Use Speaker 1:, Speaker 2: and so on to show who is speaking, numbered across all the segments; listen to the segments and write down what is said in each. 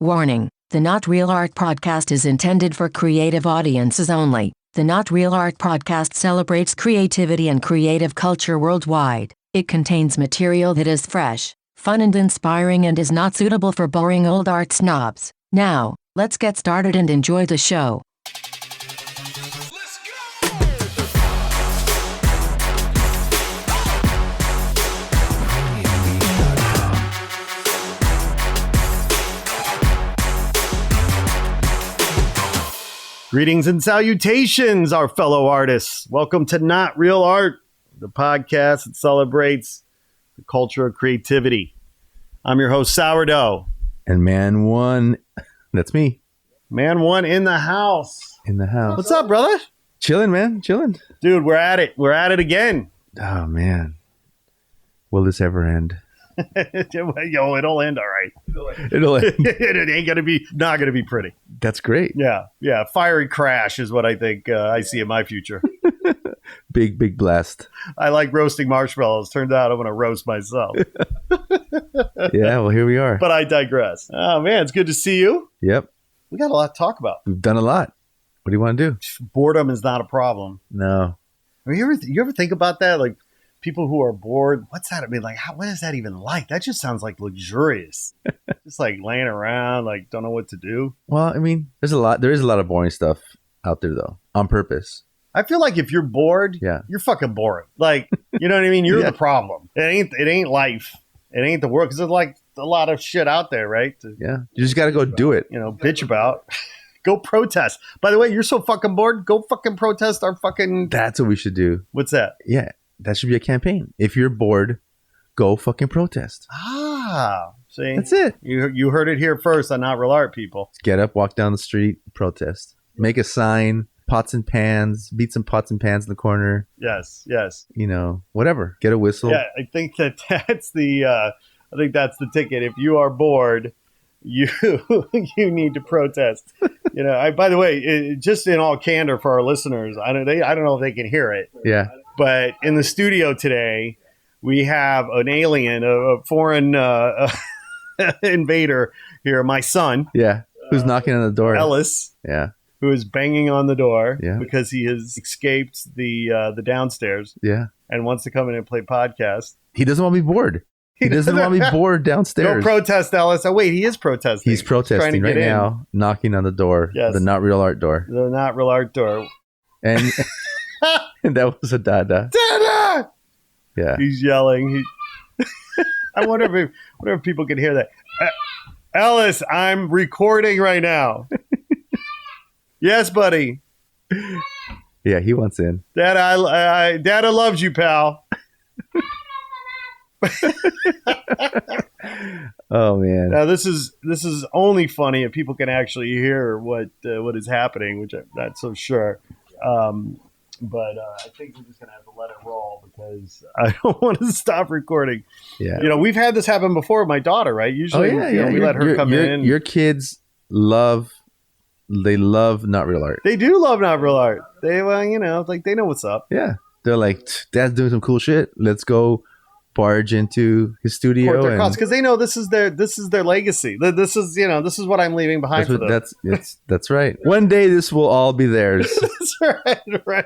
Speaker 1: Warning: the Not Real Art podcast is intended for creative audiences only. The Not Real Art podcast celebrates creativity and creative culture worldwide. It contains material that is fresh, fun and inspiring and is not suitable for boring old art snobs. Now, let's get started and enjoy the show.
Speaker 2: Greetings and salutations, our fellow artists. Welcome to Not Real Art, the podcast that celebrates the culture of creativity. I'm your host, Sourdough.
Speaker 3: And man one, that's me.
Speaker 2: Man one in the house.
Speaker 3: In the house.
Speaker 2: What's up, brother?
Speaker 3: Chilling, man. Chilling.
Speaker 2: Dude, we're at it. We're at it again.
Speaker 3: Oh, man. Will this ever end?
Speaker 2: Yo, it'll end all right.
Speaker 3: It'll end.
Speaker 2: It ain't not gonna be pretty.
Speaker 3: That's great.
Speaker 2: Yeah. Fiery crash is what I think I see in my future.
Speaker 3: Big blast.
Speaker 2: I like roasting marshmallows. Turns out I'm gonna roast myself.
Speaker 3: Yeah, well, here we are.
Speaker 2: But I digress. Oh man, it's good to see you.
Speaker 3: Yep.
Speaker 2: We got a lot to talk about.
Speaker 3: We've done a lot. What do you want to do?
Speaker 2: Boredom is not a problem.
Speaker 3: No.
Speaker 2: I mean, you ever think about that? Like, people who are bored, what's that? I mean, like, what is that even like? That just sounds like luxurious. Just like laying around, like, don't know what to do.
Speaker 3: Well, I mean, there is a lot of boring stuff out there, though, on purpose.
Speaker 2: I feel like if you're bored,
Speaker 3: Yeah.
Speaker 2: you're fucking boring. Like, you know what I mean? You're
Speaker 3: Yeah.
Speaker 2: the problem. It ain't life. It ain't the world. Because there's like a lot of shit out there, right? To,
Speaker 3: Yeah. You just got to go do it.
Speaker 2: bitch about. Go protest. By the way, you're so fucking bored. Go fucking protest our fucking.
Speaker 3: That's what we should do.
Speaker 2: What's that?
Speaker 3: Yeah. That should be a campaign. If you're bored, go fucking protest.
Speaker 2: Ah, see,
Speaker 3: That's it.
Speaker 2: You heard it here first on Not Real Art, people.
Speaker 3: Get up, walk down the street, protest. Make a sign, pots and pans, beat some pots and pans in the corner.
Speaker 2: Yes.
Speaker 3: Whatever. Get a whistle.
Speaker 2: Yeah, I think that's the ticket. If you are bored, you need to protest. By the way, just in all candor for our listeners, I don't know if they can hear it.
Speaker 3: Yeah.
Speaker 2: But in the studio today, we have an alien, a foreign invader here, my son.
Speaker 3: Yeah. Who's knocking on the door?
Speaker 2: Ellis.
Speaker 3: Yeah.
Speaker 2: Who is banging on the door
Speaker 3: Yeah.
Speaker 2: because he has escaped the downstairs
Speaker 3: Yeah.
Speaker 2: and wants to come in and play podcast.
Speaker 3: He doesn't want to be bored. He doesn't want to be bored
Speaker 2: Go
Speaker 3: downstairs.
Speaker 2: protest, Ellis. Oh, wait, he is protesting.
Speaker 3: He's
Speaker 2: trying to
Speaker 3: protesting
Speaker 2: get
Speaker 3: right
Speaker 2: in.
Speaker 3: now, knocking on the door,
Speaker 2: Yes.
Speaker 3: the Not Real Art door.
Speaker 2: The Not Real Art door.
Speaker 3: And, and that was a dada.
Speaker 2: Dada!
Speaker 3: Yeah.
Speaker 2: He's yelling. I wonder if people can hear that. Ellis, I'm recording right now. Yes, buddy.
Speaker 3: Yeah, he wants in.
Speaker 2: Dada, Dada loves you, pal.
Speaker 3: Oh, man.
Speaker 2: Now this is only funny if people can actually hear what is happening, which I'm not so sure. But I think we're just gonna have to let it roll because I don't want to stop recording.
Speaker 3: Yeah.
Speaker 2: We've had this happen before with my daughter, right? Usually, we let her come in.
Speaker 3: Your kids love Not Real Art.
Speaker 2: They do love Not Real Art. They they know what's up.
Speaker 3: Yeah. They're like, Dad's doing some cool shit. Let's go barge into his studio.
Speaker 2: Because they know this is their legacy. This is what I'm leaving behind for them.
Speaker 3: That's right. One day this will all be theirs.
Speaker 2: That's right.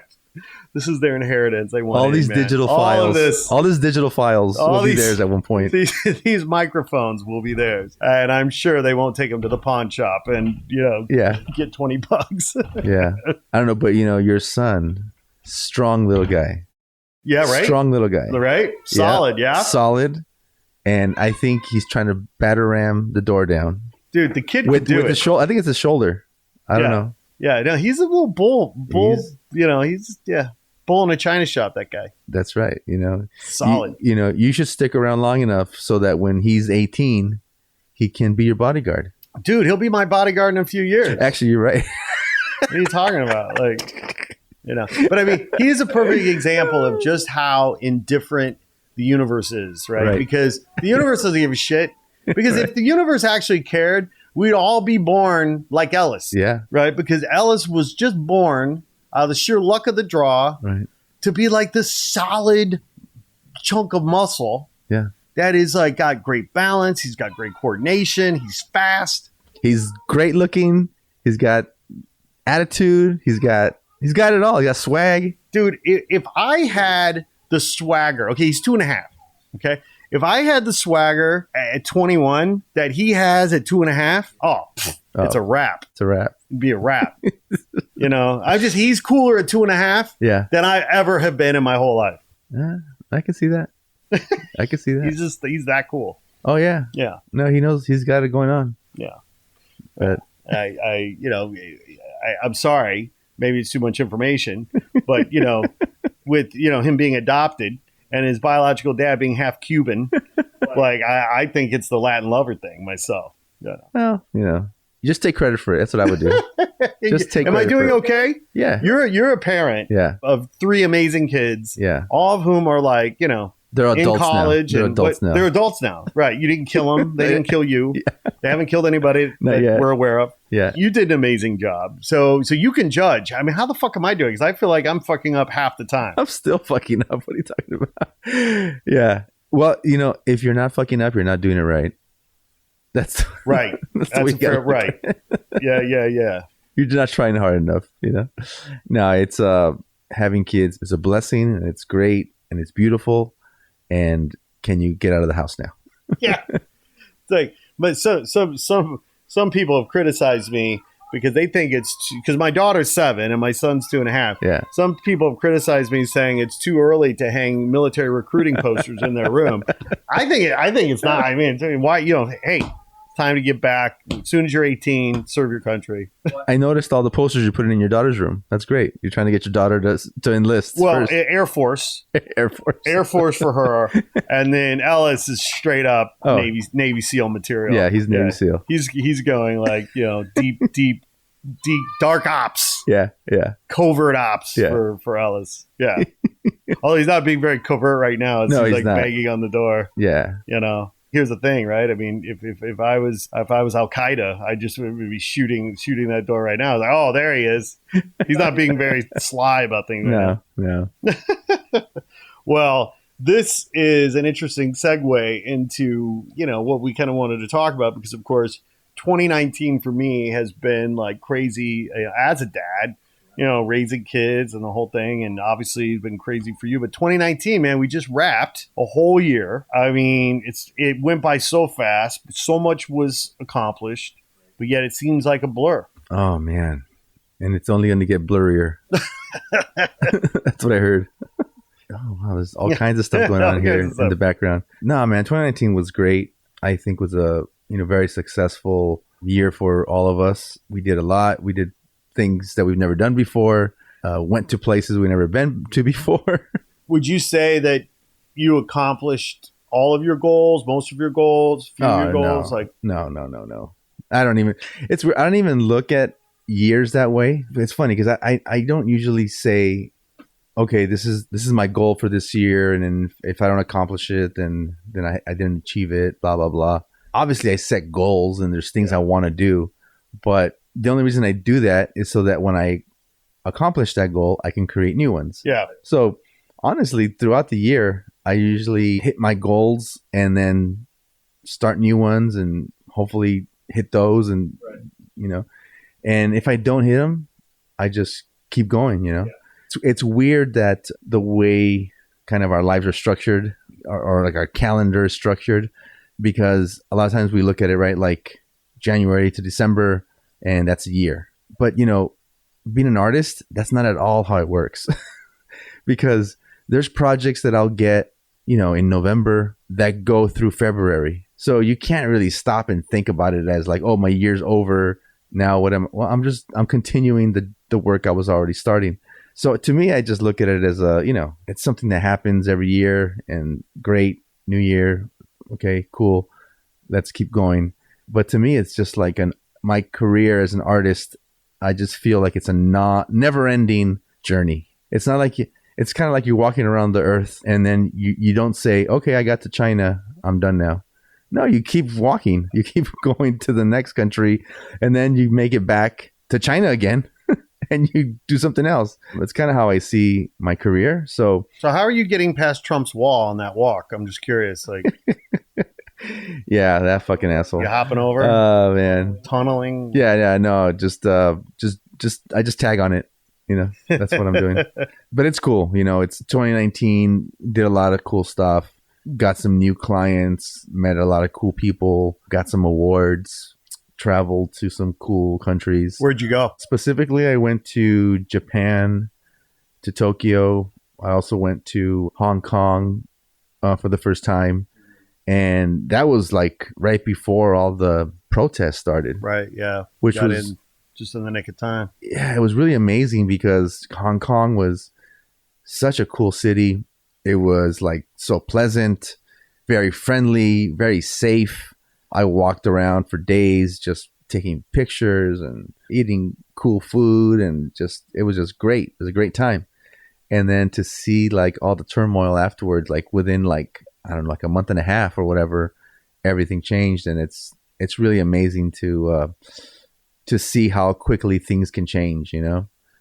Speaker 2: This is their inheritance. They want
Speaker 3: all these digital files. All these digital files will be theirs at one point.
Speaker 2: These microphones will be theirs, and I'm sure they won't take them to the pawn shop and get $20.
Speaker 3: Yeah, I don't know, but your son, strong little guy.
Speaker 2: Yeah, right.
Speaker 3: Strong little guy.
Speaker 2: Right. Solid. Yeah.
Speaker 3: Solid. And I think he's trying to batter ram the door down.
Speaker 2: Dude, the kid
Speaker 3: with
Speaker 2: can do it.
Speaker 3: The shoulder. I think it's his shoulder. I don't know.
Speaker 2: Yeah, no, he's a little bull. He's bull in a china shop, that guy.
Speaker 3: That's right.
Speaker 2: Solid.
Speaker 3: You should stick around long enough so that when he's 18, he can be your bodyguard.
Speaker 2: Dude, he'll be my bodyguard in a few years.
Speaker 3: Actually, you're right.
Speaker 2: What are you talking about? But I mean, he is a perfect example of just how indifferent the universe is, right? Because the universe doesn't give a shit. Because if the universe actually cared, we'd all be born like Ellis.
Speaker 3: Yeah.
Speaker 2: Right? Because Ellis was just born out of the sheer luck of the draw to be like this solid chunk of muscle.
Speaker 3: Yeah.
Speaker 2: That is got great balance. He's got great coordination. He's fast.
Speaker 3: He's great looking. He's got attitude. He's got it all. He got swag.
Speaker 2: Dude, if I had the swagger, okay, he's 2.5. Okay. If I had the swagger at 21 that he has at 2.5, it's a wrap.
Speaker 3: It's a wrap.
Speaker 2: It'd be a wrap. He's cooler at 2.5 than I ever have been in my whole life.
Speaker 3: I can see that. I can see that.
Speaker 2: He's that cool.
Speaker 3: Oh yeah.
Speaker 2: Yeah.
Speaker 3: No, he knows he's got it going on.
Speaker 2: Yeah.
Speaker 3: But
Speaker 2: I'm sorry. Maybe it's too much information, but with him being adopted and his biological dad being half Cuban, like I think it's the Latin lover thing myself. Yeah.
Speaker 3: Well, you just take credit for it. That's what I would do. Just take.
Speaker 2: Am I doing okay?
Speaker 3: Yeah.
Speaker 2: You're a parent.
Speaker 3: Yeah.
Speaker 2: Of 3 amazing kids.
Speaker 3: Yeah.
Speaker 2: All of whom are like
Speaker 3: they're adults
Speaker 2: in college.
Speaker 3: now.
Speaker 2: They're adults now. Right. You didn't kill them. They didn't kill you. Yeah. They haven't killed anybody that we're aware of.
Speaker 3: Yeah.
Speaker 2: You did an amazing job. So you can judge. I mean, how the fuck am I doing? Because I feel like I'm fucking up half the time.
Speaker 3: I'm still fucking up. What are you talking about? Yeah. Well, if you're not fucking up, you're not doing it right. That's
Speaker 2: right. That's fair, right. Yeah.
Speaker 3: You're not trying hard enough, No, it's having kids is a blessing, and it's great, and it's beautiful. And can you get out of the house now?
Speaker 2: Yeah. It's like, but some people have criticized me because they think it's because my daughter's 7 and my son's 2.5.
Speaker 3: Yeah.
Speaker 2: Some people have criticized me saying it's too early to hang military recruiting posters in their room. I think it's not. I mean, why? Hey, it's time to get back. As soon as you're 18, serve your country.
Speaker 3: I noticed all the posters you're putting in your daughter's room. That's great. You're trying to get your daughter to enlist.
Speaker 2: Well,
Speaker 3: first.
Speaker 2: Air Force.
Speaker 3: Air Force
Speaker 2: for her, and then Ellis is straight up Navy SEAL material.
Speaker 3: Yeah, he's Navy SEAL.
Speaker 2: He's going like deep dark ops.
Speaker 3: Yeah.
Speaker 2: Covert ops for Ellis. Yeah. Although he's not being very covert right now. He's like not banging on the door.
Speaker 3: Yeah.
Speaker 2: Here's the thing, right? I mean, if I was Al Qaeda, I just would be shooting that door right now. I was like, oh, there he is. He's not being very sly about things.
Speaker 3: No.
Speaker 2: Well, this is an interesting segue into what we kind of wanted to talk about, because of course 2019 for me has been like crazy as a dad. Raising kids and the whole thing. And obviously it's been crazy for you. But 2019, man, we just wrapped a whole year. I mean, it went by so fast. So much was accomplished, but yet it seems like a blur.
Speaker 3: Oh, man. And it's only going to get blurrier. That's what I heard. Oh, wow. There's all kinds of stuff going on here in the background. No, man, 2019 was great. I think was a very successful year for all of us. We did a lot. We did things that we've never done before, went to places we've never been to before.
Speaker 2: Would you say that you accomplished all of your goals, most of your goals, few of your goals?
Speaker 3: No. I don't even look at years that way. It's funny because I don't usually say, okay, this is my goal for this year, and then if I don't accomplish it, then I didn't achieve it, blah, blah, blah. Obviously I set goals and there's things I want to do, but the only reason I do that is so that when I accomplish that goal, I can create new ones.
Speaker 2: Yeah.
Speaker 3: So honestly, throughout the year, I usually hit my goals and then start new ones and hopefully hit those. And, and if I don't hit them, I just keep going, Yeah. It's weird that the way kind of our lives are structured or like our calendar is structured, because a lot of times we look at it, right? Like January to December, and that's a year. But, being an artist, that's not at all how it works. Because there's projects that I'll get, in November that go through February. So you can't really stop and think about it as like, oh, my year's over. Now I'm continuing the work I was already starting. So to me, I just look at it as it's something that happens every year, and great, new year. Okay, cool. Let's keep going. But to me, it's just like my career as an artist, I just feel like it's a never-ending journey. It's not like it's kind of like you're walking around the earth and then you don't say, okay, I got to China, I'm done now. No, you keep walking. You keep going to the next country, and then you make it back to China again and you do something else. That's kind of how I see my career. So
Speaker 2: how are you getting past Trump's wall on that walk? I'm just curious. Like,
Speaker 3: Yeah, that fucking asshole.
Speaker 2: You hopping over?
Speaker 3: Oh man,
Speaker 2: tunneling?
Speaker 3: Yeah, no, just I just tag on it. That's what I'm doing. But it's cool. It's 2019. Did a lot of cool stuff. Got some new clients. Met a lot of cool people. Got some awards. Traveled to some cool countries.
Speaker 2: Where'd you go?
Speaker 3: Specifically, I went to Japan, to Tokyo. I also went to Hong Kong for the first time. And that was like right before all the protests started.
Speaker 2: Right, yeah.
Speaker 3: Which was
Speaker 2: just in the nick of time.
Speaker 3: Yeah, it was really amazing because Hong Kong was such a cool city. It was like so pleasant, very friendly, very safe. I walked around for days just taking pictures and eating cool food, and it was just great. It was a great time. And then to see like all the turmoil afterwards, like within like, I don't know, like a month and a half or whatever, everything changed. And it's really amazing to see how quickly things can change.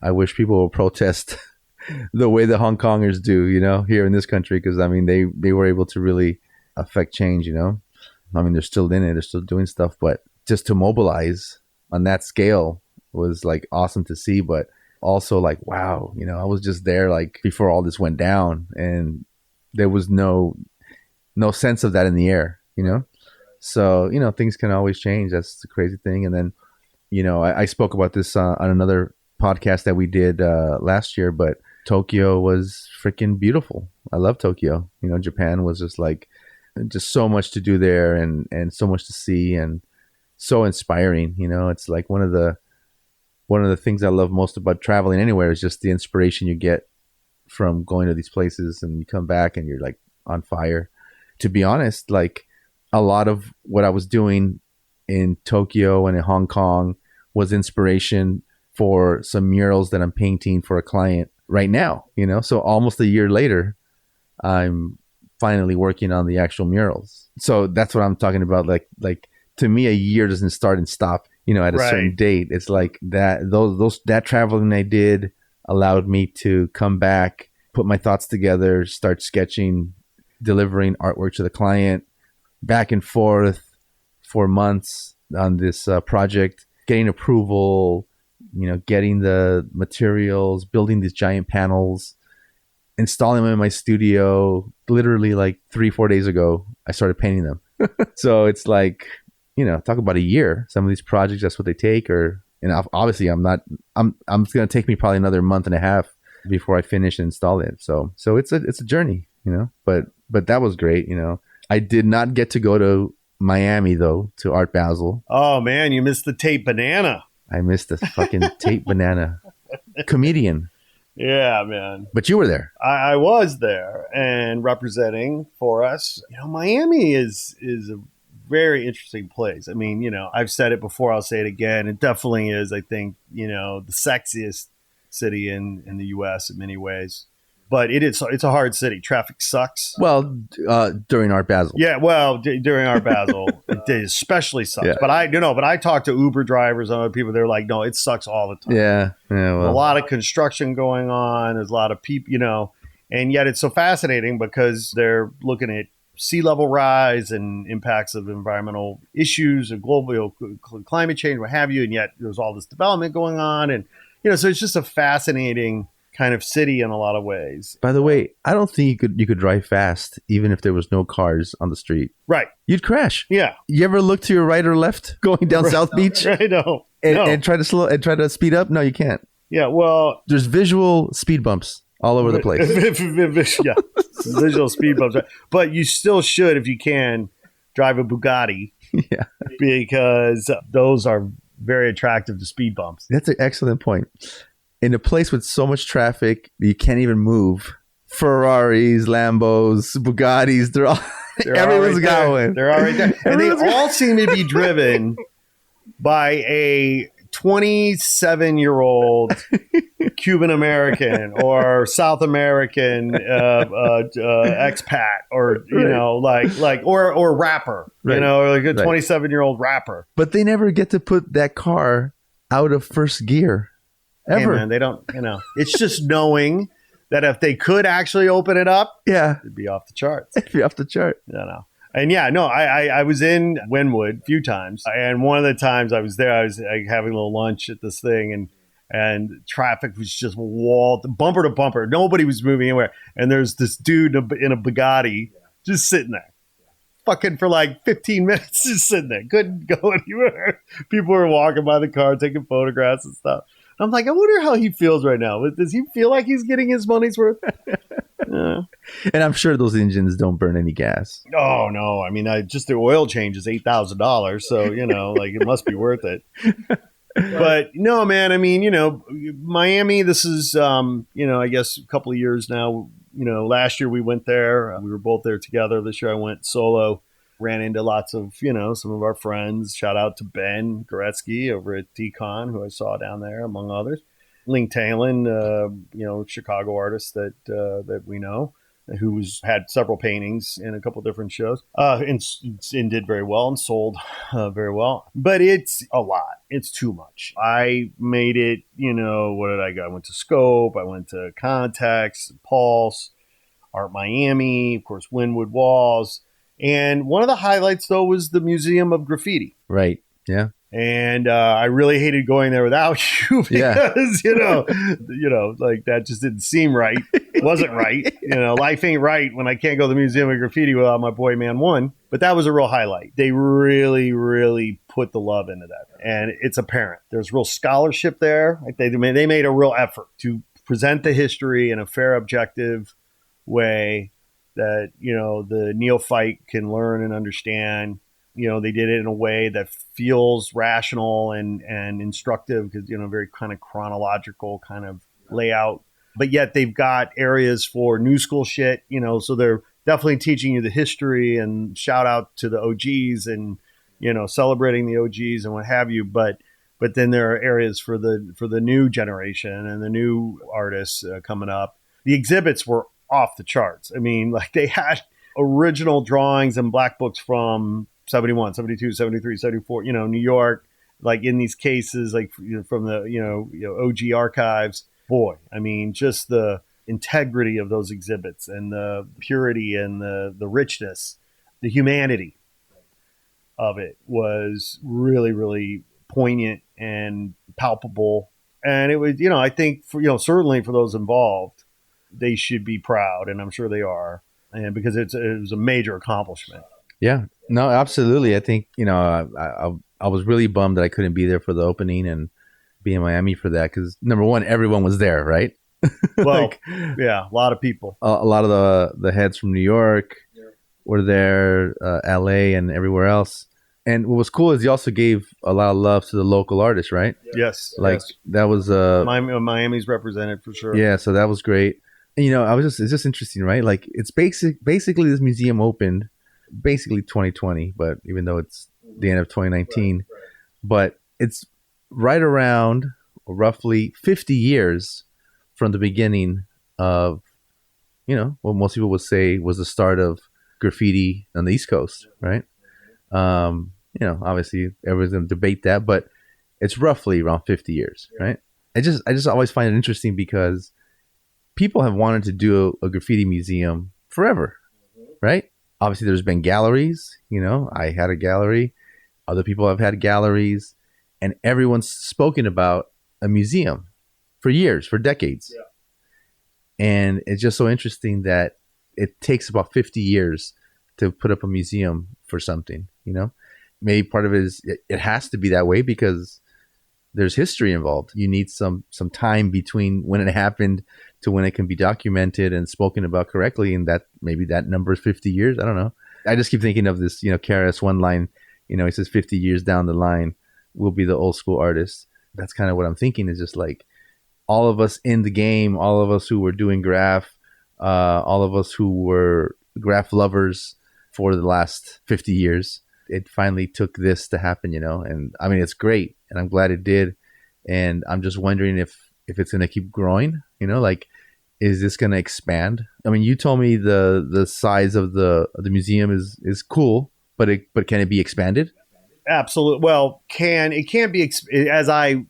Speaker 3: I wish people would protest the way the Hong Kongers do, here in this country. Cause I mean, they were able to really affect change, I mean, they're still in it, they're still doing stuff, but just to mobilize on that scale was like awesome to see. But also like, wow, I was just there like before all this went down, and there was no sense of that in the air, So, things can always change. That's the crazy thing. And then, I spoke about this on another podcast that we did last year, but Tokyo was freaking beautiful. I love Tokyo. Japan was just so much to do there, and so much to see, and so inspiring. It's like one of the things I love most about traveling anywhere is just the inspiration you get from going to these places, and you come back and you're like on fire. To be honest, like a lot of what I was doing in Tokyo and in Hong Kong was inspiration for some murals that I'm painting for a client right now, so almost a year later, I'm finally working on the actual murals. So that's what I'm talking about. Like to me, a year doesn't start and stop, at a certain date. It's like that that traveling I did allowed me to come back, put my thoughts together, start sketching, delivering artwork to the client, back and forth for months on this project, getting approval, getting the materials, building these giant panels, installing them in my studio. Literally like 3-4 days ago, I started painting them. So it's like, talk about a year. Some of these projects, that's what they take. And obviously it's going to take me probably another month and a half before I finish and install it. So it's a journey, but that was great. I did not get to go to Miami though, to Art Basel.
Speaker 2: Oh man, you missed the Tate Banana.
Speaker 3: I missed the fucking Tate Banana. Comedian.
Speaker 2: Yeah, man.
Speaker 3: But you were there.
Speaker 2: I was there and representing for us. Miami is a very interesting place. I mean, I've said it before, I'll say it again. It definitely is, I think, the sexiest city in the U.S. in many ways. But it's a hard city. Traffic sucks.
Speaker 3: Well, during Art Basel.
Speaker 2: Yeah, well, during Art Basel, it especially sucks. Yeah. But I talk to Uber drivers and other people. They're like, no, it sucks all the time.
Speaker 3: Yeah. Well.
Speaker 2: A lot of construction going on. There's a lot of people, and yet it's so fascinating because they're looking at sea level rise and impacts of environmental issues and global climate change, what have you. And yet there's all this development going on, and so it's just a fascinating kind of city in a lot of ways.
Speaker 3: By the way, I don't think you could drive fast even if there was no cars on the street.
Speaker 2: Right.
Speaker 3: You'd crash.
Speaker 2: Yeah.
Speaker 3: You ever look to your right or left going down South Beach?
Speaker 2: I know.
Speaker 3: And try to speed up? No, you can't.
Speaker 2: Yeah, well,
Speaker 3: there's visual speed bumps all over the place.
Speaker 2: Yeah. Visual speed bumps. But you still should, if you can, drive a Bugatti.
Speaker 3: Yeah.
Speaker 2: Because those are very attractive to speed bumps.
Speaker 3: That's an excellent point. In a place with so much traffic, you can't even move. Ferraris, Lambos, Bugattis, everyone's going.
Speaker 2: They're all right there. And they all seem to be driven by a 27-year-old Cuban American or South American expat, or or rapper, right. Or like a 27-year-old rapper.
Speaker 3: But they never get to put that car out of first gear. Ever.
Speaker 2: Hey man, they don't, it's just knowing that if they could actually open it up,
Speaker 3: yeah,
Speaker 2: it'd be off the charts.
Speaker 3: It'd be off the chart.
Speaker 2: And yeah, no, I was in Wynwood a few times, and one of the times I was there, I was like, having a little lunch at this thing, and traffic was just walled, bumper to bumper. Nobody was moving anywhere, and there's this dude in a Bugatti just sitting there, fucking for like 15 minutes, just sitting there, couldn't go anywhere. People were walking by the car, taking photographs and stuff. I'm like, I wonder how he feels right now. Does he feel like he's getting his money's worth?
Speaker 3: And I'm sure those engines don't burn any gas.
Speaker 2: Oh no! I mean, just the oil change is $8,000, so like it must be worth it. But no, man. I mean, Miami. This is, I guess a couple of years now. Last year we went there. We were both there together. This year I went solo. Ran into lots of, some of our friends. Shout out to Ben Goretzky over at DCon, who I saw down there, among others. Ling Talon, Chicago artist that we know, who's had several paintings in a couple different shows, and did very well and sold very well. But it's a lot. It's too much. I made it, what did I go? I went to Scope. I went to Context, Pulse, Art Miami, of course, Wynwood Walls. And one of the highlights, though, was the Museum of Graffiti.
Speaker 3: Right. Yeah.
Speaker 2: And I really hated going there without you because, like that just didn't seem right. It wasn't right. Life ain't right when I can't go to the Museum of Graffiti without my boy Man One. But that was a real highlight. They really, really put the love into that. And it's apparent. There's real scholarship there. Like they made a real effort to present the history in a fair, objective way that, the neophyte can learn and understand. They did it in a way that feels rational and instructive because, very kind of chronological kind of layout. But yet they've got areas for new school shit, so they're definitely teaching you the history and shout out to the OGs and, celebrating the OGs and what have you. But then there are areas for the new generation and the new artists coming up. The exhibits were off the charts. I mean, like they had original drawings and black books from 71, 72, 73, 74, New York, like in these cases, like from the, OG archives. Boy, I mean, just the integrity of those exhibits and the purity and the richness, the humanity of it was really, really poignant and palpable. And it was, I think for, certainly for those involved, they should be proud, and I'm sure they are, and because it was a major accomplishment.
Speaker 3: Yeah, no, absolutely. I think I was really bummed that I couldn't be there for the opening and be in Miami for that because number one, everyone was there, right?
Speaker 2: Well, yeah, a lot of people.
Speaker 3: A lot of the heads from New York were there, LA, and everywhere else. And what was cool is he also gave a lot of love to the local artists, right?
Speaker 2: Yes,
Speaker 3: that was
Speaker 2: Miami's represented for sure.
Speaker 3: Yeah, so that was great. And, it's just interesting, right? Like it's basically this museum opened basically 2020, but even though it's the end of 2019, but it's right around roughly 50 years from the beginning of, what most people would say was the start of graffiti on the East Coast, right? Obviously everyone's going to debate that, but it's roughly around 50 years, right? I just always find it interesting because people have wanted to do a graffiti museum forever, right? Obviously, there's been galleries. I had a gallery. Other people have had galleries. And everyone's spoken about a museum for years, for decades. Yeah. And it's just so interesting that it takes about 50 years to put up a museum for something, Maybe part of it is it has to be that way because there's history involved. You need some time between when it happened to when it can be documented and spoken about correctly. And that maybe that number is 50 years. I don't know. I just keep thinking of this, KRS One line, he says 50 years down the line, we'll be the old school artists. That's kind of what I'm thinking is just like all of us in the game, all of us who were doing graph, all of us who were graph lovers for the last 50 years. It finally took this to happen, and I mean, it's great and I'm glad it did. And I'm just wondering if it's going to keep growing, is this going to expand? I mean, you told me the size of the museum is cool, but can it be expanded?
Speaker 2: Absolutely. Well, it can't be as I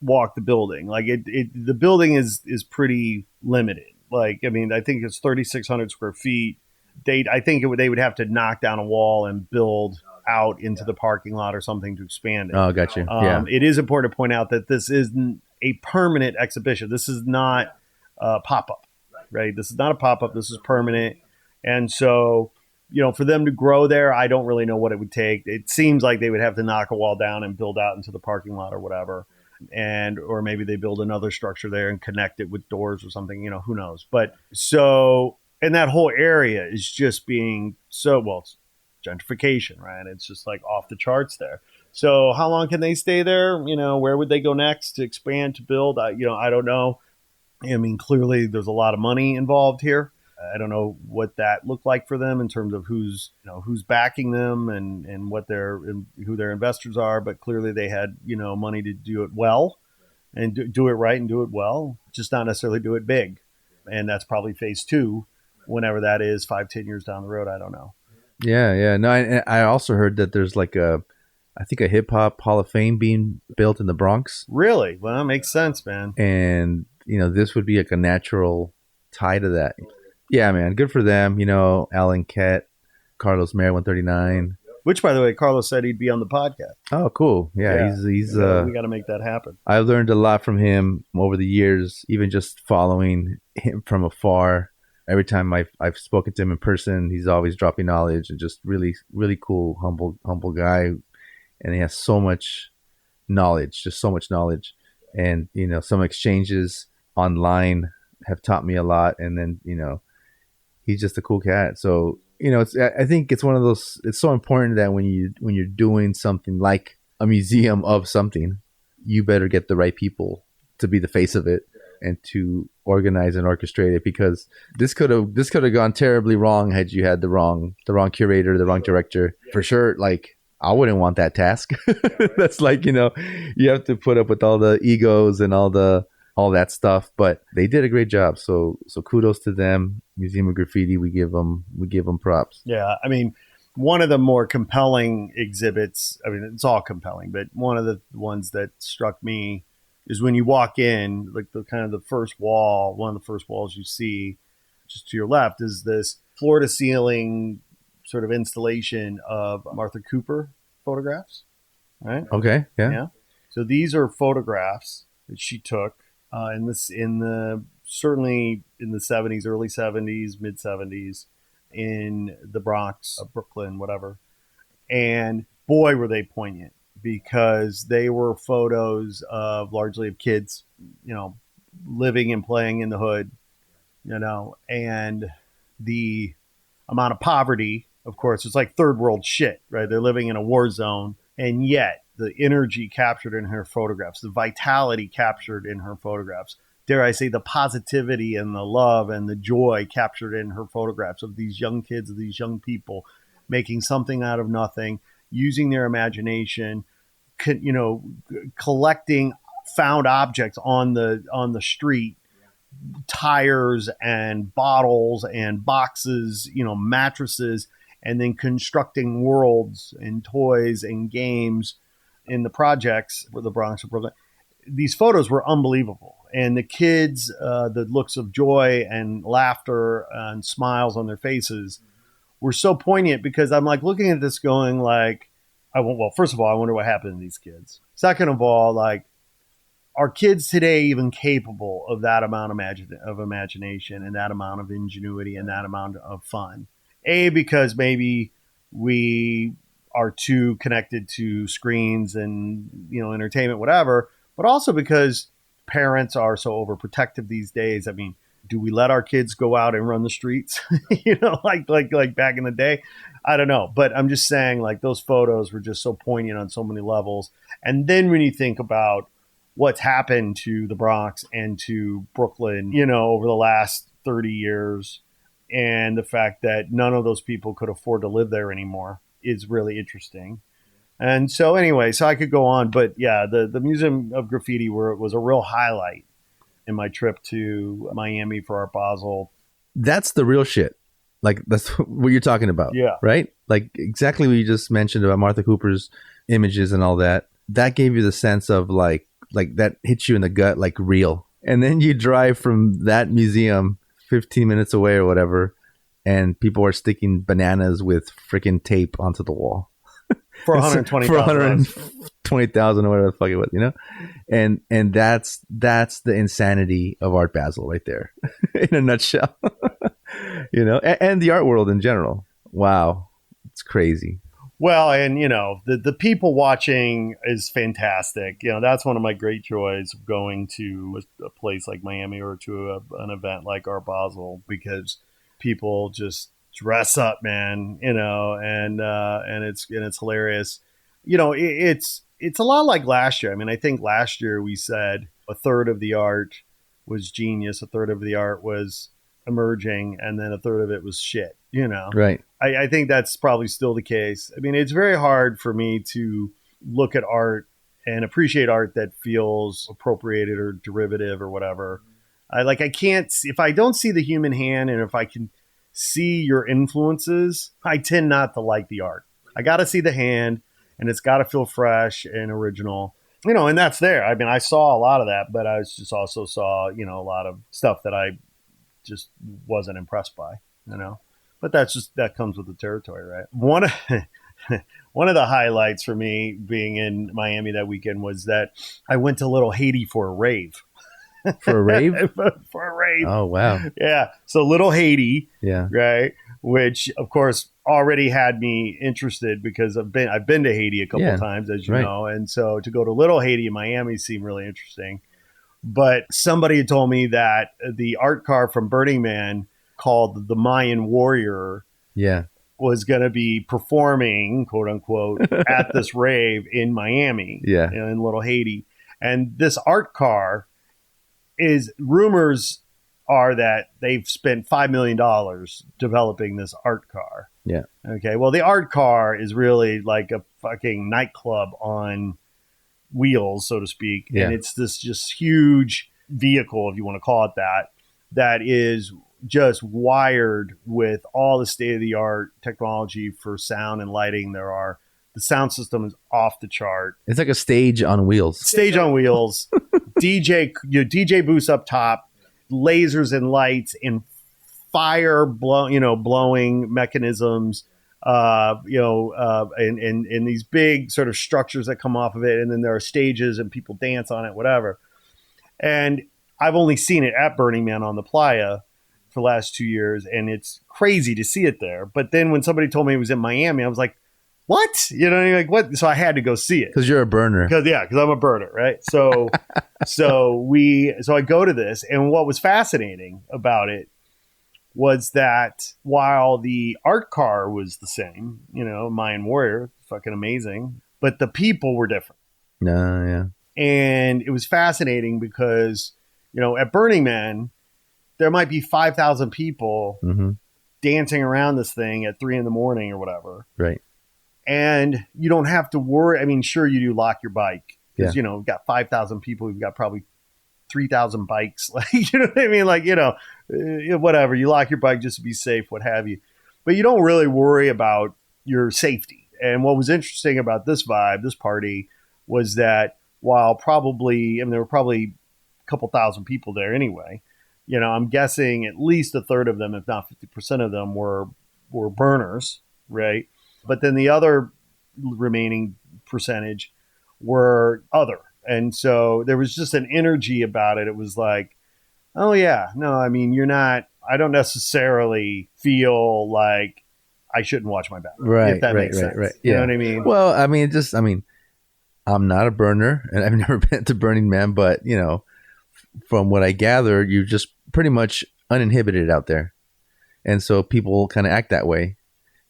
Speaker 2: walk the building. Like the building is pretty limited. Like, I mean, I think it's 3,600 square feet. I think they would have to knock down a wall and build out into the parking lot or something to expand it.
Speaker 3: Oh, got you. Yeah.
Speaker 2: It is important to point out that this isn't a permanent exhibition. This is not a pop-up, right? This is not a pop-up. This is permanent. And so, for them to grow there, I don't really know what it would take. It seems like they would have to knock a wall down and build out into the parking lot or whatever. Or maybe they build another structure there and connect it with doors or something, who knows. But and that whole area is just being it's gentrification, right? It's just like off the charts there. So how long can they stay there? Where would they go next to expand, to build? I don't know. I mean, clearly there's a lot of money involved here. I don't know what that looked like for them in terms of who's backing them and who their investors are. But clearly they had, money to do it well and do it right and do it well, just not necessarily do it big. And that's probably phase 2, whenever that is, 5-10 years down the road. I don't know.
Speaker 3: Yeah. No, I also heard that there's like a hip hop Hall of Fame being built in the Bronx.
Speaker 2: Really? Well, that makes sense, man.
Speaker 3: And, this would be like a natural tie to that. Yeah, man. Good for them. Alan Kett, Carlos Mayer, 139.
Speaker 2: Which, by the way, Carlos said he'd be on the podcast.
Speaker 3: Oh, cool. Yeah. He's
Speaker 2: we got to make that happen.
Speaker 3: I learned a lot from him over the years, even just following him from afar. Every time I've spoken to him in person, he's always dropping knowledge, and just really, really cool, humble guy. And he has so much knowledge, just so much knowledge. And, some exchanges online have taught me a lot. And then, he's just a cool cat. So, I think it's one of those, it's so important that when you're doing something like a museum of something, you better get the right people to be the face of it and to organize and orchestrate it, because this could have gone terribly wrong had you had the wrong curator, the wrong director. For sure, like, I wouldn't want that task. That's like, you have to put up with all the egos and all that stuff, but they did a great job. So kudos to them. Museum of Graffiti, we give them props.
Speaker 2: Yeah, I mean, one of the more compelling exhibits, I mean, it's all compelling, but one of the ones that struck me is when you walk in, like one of the first walls you see just to your left is this floor to ceiling sort of installation of Martha Cooper photographs, right?
Speaker 3: Okay, yeah.
Speaker 2: So these are photographs that she took certainly in the 70s, early 70s, mid 70s, in the Bronx, Brooklyn, whatever. And boy, were they poignant, because they were photos largely of kids, living and playing in the hood, and the amount of poverty, of course, it's like third world shit, right? They're living in a war zone. And yet the energy captured in her photographs, the vitality captured in her photographs, dare I say, the positivity and the love and the joy captured in her photographs of these young kids, of these young people making something out of nothing, using their imagination, collecting found objects on the street, tires and bottles and boxes, mattresses, and then constructing worlds and toys and games in the projects for the Bronx and Brooklyn. These photos were unbelievable. And the kids, the looks of joy and laughter and smiles on their faces were so poignant, because I'm like looking at this going like, first of all, I wonder what happened to these kids. Second of all, like, are kids today even capable of that amount of imagination and that amount of ingenuity and that amount of fun? Because maybe we are too connected to screens and, entertainment, whatever, but also because parents are so overprotective these days. I mean, do we let our kids go out and run the streets, like back in the day? I don't know. But I'm just saying, like, those photos were just so poignant on so many levels. And then when you think about what's happened to the Bronx and to Brooklyn, over the last 30 years, and the fact that none of those people could afford to live there anymore is really interesting. And so anyway, so I could go on, but yeah, the Museum of Graffiti was a real highlight in my trip to Miami for Art Basel.
Speaker 3: That's the real shit. Like, that's what you're talking about.
Speaker 2: Yeah.
Speaker 3: Right? Like, exactly what you just mentioned about Martha Cooper's images and all that. That gave you the sense of like that hits you in the gut, like real. And then you drive from that museum 15 minutes away or whatever and people are sticking bananas with freaking tape onto the wall
Speaker 2: for 120,000.
Speaker 3: For 120,000 or whatever the fuck it was, and that's the insanity of Art Basel right there, in a nutshell. And the art world in general. Wow, it's crazy.
Speaker 2: Well, and the people watching is fantastic. That's one of my great joys of going to a place like Miami or to an event like Art Basel, because people just dress up, man. And it's hilarious. It's a lot like last year. I mean, I think last year we said a third of the art was genius, a third of the art was emerging, and then a third of it was shit.
Speaker 3: Right.
Speaker 2: I think that's probably still the case. I mean, it's very hard for me to look at art and appreciate art that feels appropriated or derivative or whatever. I can't, if I don't see the human hand and if I can see your influences, I tend not to like the art. I got to see the hand, and it's got to feel fresh and original. And that's there. I mean, I saw a lot of that, but I just also saw, a lot of stuff that I just wasn't impressed by, But that comes with the territory, right? One of the highlights for me being in Miami that weekend was that I went to Little Haiti for a rave.
Speaker 3: For a rave?
Speaker 2: For a rave.
Speaker 3: Oh, wow.
Speaker 2: Yeah. So Little Haiti,
Speaker 3: yeah,
Speaker 2: right? Which, of course, already had me interested because I've been to Haiti a couple of times, as you know. And so to go to Little Haiti in Miami seemed really interesting. But somebody had told me that the art car from Burning Man called the Mayan Warrior was going to be performing, quote unquote, at this rave in Miami, in Little Haiti. And this art car rumors are that they've spent $5 million developing this art car.
Speaker 3: Yeah.
Speaker 2: Okay. Well, the art car is really like a fucking nightclub on wheels, so to speak.
Speaker 3: Yeah.
Speaker 2: And it's this just huge vehicle, if you want to call it that is just wired with all the state-of-the-art technology for sound and lighting. The sound system is off the chart.
Speaker 3: It's like a stage on wheels. DJ booths up top, lasers and lights and fire blowing mechanisms, and these big sort of structures that come off of it. And then there are stages and people dance on it, whatever. And I've only seen it at Burning Man on the Playa for the last 2 years, and it's crazy to see it there. But then when somebody told me it was in Miami, I was like, what? Like what? So I had to go see it. Because you're a burner.
Speaker 2: Because I'm a burner, right? So so I go to this, and what was fascinating about it was that while the art car was the same, Mayan Warrior, fucking amazing, but the people were different.
Speaker 3: Yeah.
Speaker 2: And it was fascinating because, at Burning Man, there might be 5,000 people dancing around this thing at 3 a.m. or whatever.
Speaker 3: Right.
Speaker 2: And you don't have to worry. I mean, sure, you do lock your bike because,
Speaker 3: Yeah.
Speaker 2: We've got 5,000 people. We've got probably 3,000 bikes. Like, you know what I mean? Like, whatever. You lock your bike just to be safe, what have you. But you don't really worry about your safety. And what was interesting about this party, was that while there were probably a couple thousand people there anyway, I'm guessing at least a third of them, if not 50% of them, were burners, right? But then the other remaining percentage were other. And so there was just an energy about it. It was like, oh yeah, no, I mean, I don't necessarily feel like I shouldn't watch my back.
Speaker 3: Right.
Speaker 2: If that makes sense.
Speaker 3: Right.
Speaker 2: You know what I mean?
Speaker 3: Well, I mean, I'm not a burner and I've never been to Burning Man, but from what I gather, you're just pretty much uninhibited out there. And so people kind of act that way.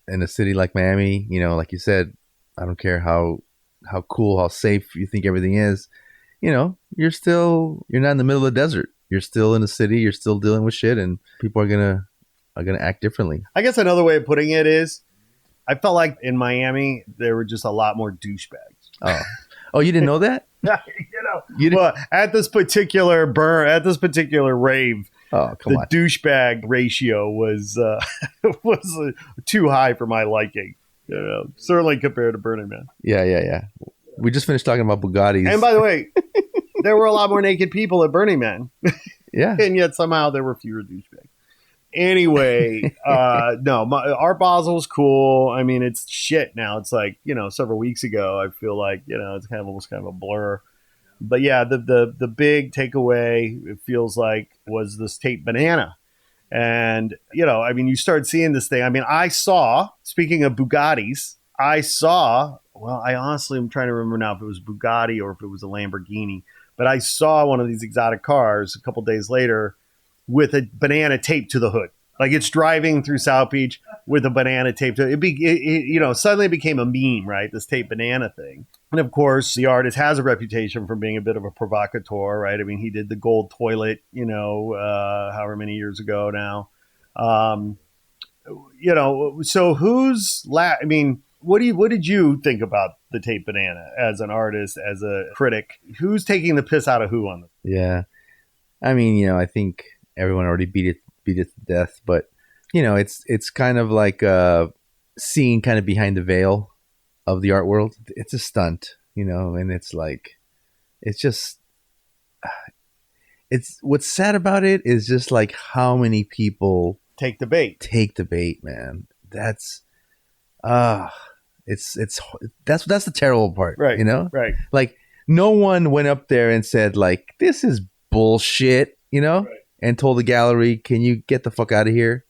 Speaker 3: In a city like Miami, like you said, I don't care how cool, how safe you think everything is, you're not in the middle of the desert. You're still in a city, you're still dealing with shit, and people are gonna act differently. I
Speaker 2: guess another way of putting it is, I felt like in Miami there were just a lot more douchebags.
Speaker 3: Oh, you didn't know that?
Speaker 2: Well, at this particular rave, the douchebag ratio was too high for my liking. Certainly compared to Burning Man.
Speaker 3: Yeah. We just finished talking about Bugattis.
Speaker 2: And by the way, there were a lot more naked people at Burning Man.
Speaker 3: Yeah.
Speaker 2: And yet somehow there were fewer douchebags. Anyway, no, Art Basel was cool. I mean, it's shit now. It's like, several weeks ago, I feel like, it's kind of almost kind of a blur. But yeah, the big takeaway, it feels like, was this Tate banana. And, I mean, you start seeing this thing. I mean, speaking of Bugattis, I honestly am trying to remember now if it was Bugatti or if it was a Lamborghini, but I saw one of these exotic cars a couple days later with a banana taped to the hood. Like it's driving through South Beach with a banana taped to it. Suddenly it became a meme, right? This taped banana thing. And of course, the artist has a reputation for being a bit of a provocateur, right? I mean, he did the gold toilet, however many years ago now. So what did you think about the taped banana as an artist, as a critic? Who's taking the piss out of who on this?
Speaker 3: Yeah. I mean, I think everyone already beat it to death, but it's kind of like seeing kind of behind the veil of the art world. It's a stunt, and it's like, it's what's sad about it is just like how many people
Speaker 2: take the bait,
Speaker 3: man. That's that's the terrible part,
Speaker 2: right? Right.
Speaker 3: Like no one went up there and said like, this is bullshit, right, and told the gallery, can you get the fuck out of here?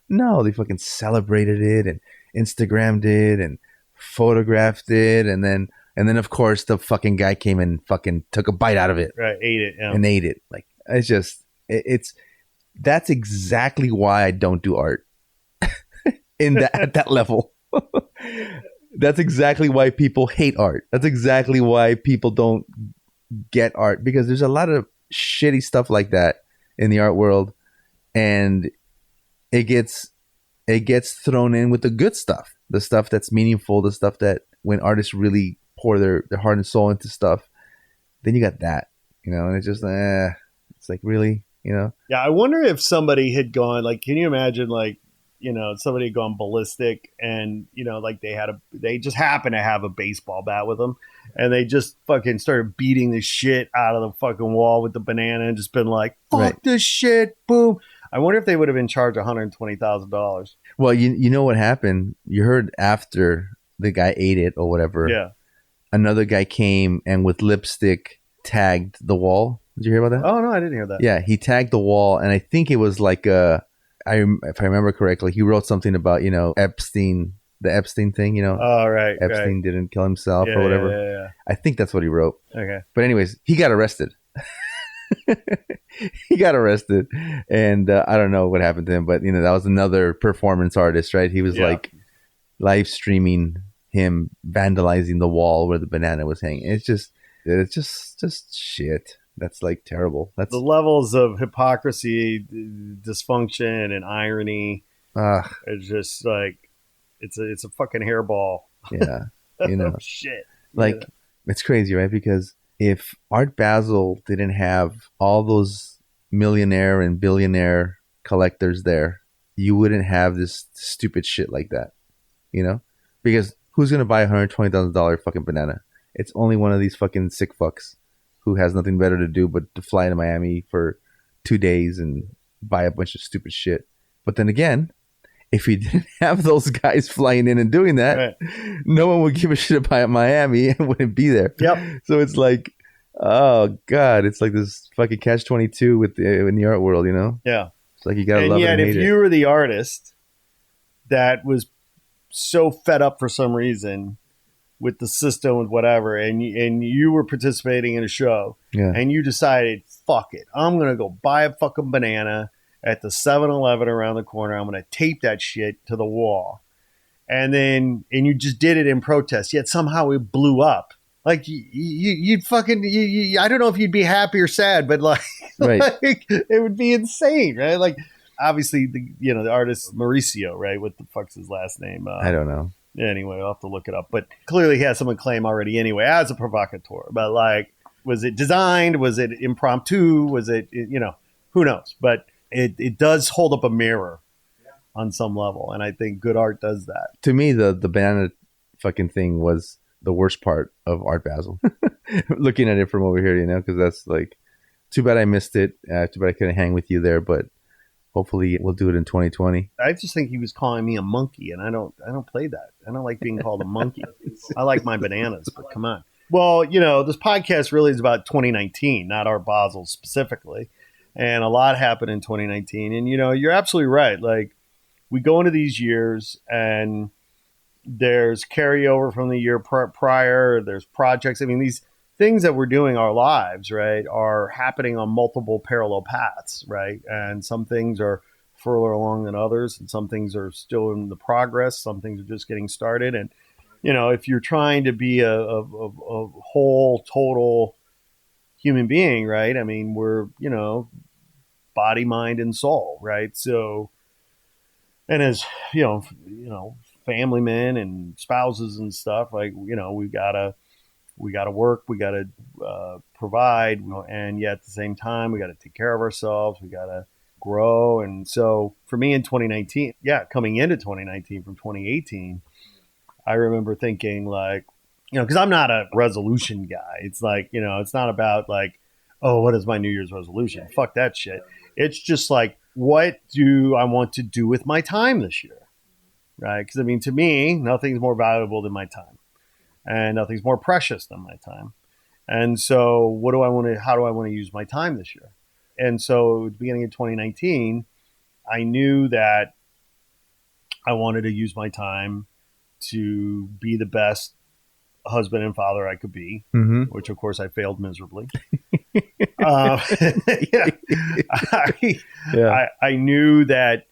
Speaker 3: No, they fucking celebrated it and Instagrammed it and photographed it, and then of course the fucking guy came and fucking took a bite out of it,
Speaker 2: right? Ate it, yeah.
Speaker 3: And ate it. Like it's just that's exactly why I don't do art at that level. That's exactly why people hate art. That's exactly why people don't get art, because there's a lot of shitty stuff like that in the art world, and it gets thrown in with the good stuff, the stuff that's meaningful, the stuff that when artists really pour their heart and soul into stuff, then you got that, and it's just it's like, really, Yeah,
Speaker 2: I wonder if somebody had gone, like, can you imagine, like, somebody had gone ballistic and, like they just happened to have a baseball bat with them and they just fucking started beating the shit out of the fucking wall with the banana and just been like, fuck right. This shit, boom. I wonder if they would have been charged $120,000.
Speaker 3: Well, you know what happened? You heard after the guy ate it or whatever.
Speaker 2: Yeah.
Speaker 3: Another guy came and with lipstick tagged the wall. Did you hear about that?
Speaker 2: Oh, no, I didn't hear that.
Speaker 3: Yeah, he tagged the wall, and I think it was like if I remember correctly, he wrote something about, Epstein, the Epstein thing,
Speaker 2: Oh, right.
Speaker 3: Epstein didn't kill himself or whatever.
Speaker 2: Yeah.
Speaker 3: I think that's what he wrote.
Speaker 2: Okay.
Speaker 3: But anyways, he got arrested. He got arrested, and I don't know what happened to him, but that was another performance artist, right? He was like live streaming him vandalizing the wall where the banana was hanging. It's just shit. That's like terrible. That's
Speaker 2: the levels of hypocrisy, dysfunction, and irony. It's just like it's a fucking hairball.
Speaker 3: Yeah,
Speaker 2: Shit.
Speaker 3: Like it's crazy, right? Because if Art Basel didn't have all those millionaire and billionaire collectors there, you wouldn't have this stupid shit like that, Because who's gonna buy $120,000 fucking banana? It's only one of these fucking sick fucks who has nothing better to do but to fly to Miami for 2 days and buy a bunch of stupid shit. But then again, if we didn't have those guys flying in and doing that, right, no one would give a shit about Miami and wouldn't be there.
Speaker 2: Yep.
Speaker 3: So it's like, oh God, it's like this fucking catch-22 in the art world,
Speaker 2: Yeah.
Speaker 3: It's like you gotta love it and hate it.
Speaker 2: And yet, if you were the artist that was so fed up for some reason with the system, with whatever, and you were participating in a show, and you decided, fuck it, I'm gonna go buy a fucking banana at the 7-Eleven around the corner. I'm gonna tape that shit to the wall, and you just did it in protest. Yet somehow it blew up. Like you'd fucking I don't know if you'd be happy or sad, but like,
Speaker 3: right.
Speaker 2: like it would be insane, right? Like obviously the artist Mauricio, right? What the fuck's his last name?
Speaker 3: I don't know.
Speaker 2: Anyway, I'll have to look it up. But clearly he has some claim already anyway as a provocateur. But like, was it designed? Was it impromptu? Was it, who knows? But it does hold up a mirror on some level. And I think good art does that.
Speaker 3: To me, the banana fucking thing was the worst part of Art Basel. Looking at it from over here, because that's like, too bad I missed it. Too bad I couldn't hang with you there. But hopefully we'll do it in 2020.
Speaker 2: I just think he was calling me a monkey, and I don't play that. I don't like being called a monkey. I like my bananas, but come on. Well, this podcast really is about 2019, not Art Basel specifically. And a lot happened in 2019. And, you're absolutely right. Like, we go into these years and there's carryover from the year prior. There's projects. I mean, these things that we're doing our lives, right, are happening on multiple parallel paths, right? And some things are further along than others, and some things are still in the progress. Some things are just getting started. And, if you're trying to be a whole, total human being, right? I mean, we're, body, mind, and soul, right? So, and as, family men and spouses and stuff, like, we gotta work, we gotta provide, and yet at the same time, we gotta take care of ourselves, we gotta grow. And so for me in 2019, coming into 2019 from 2018, I remember thinking like, because I'm not a resolution guy. It's like, it's not about like, oh, what is my New Year's resolution? Fuck that shit. It's just like, what do I want to do with my time this year? Right? Because I mean, to me, nothing's more valuable than my time, and nothing's more precious than my time. And so how do I want to use my time this year? And so at the beginning of 2019, I knew that I wanted to use my time to be the best husband and father I could be, which of course I failed miserably. I knew that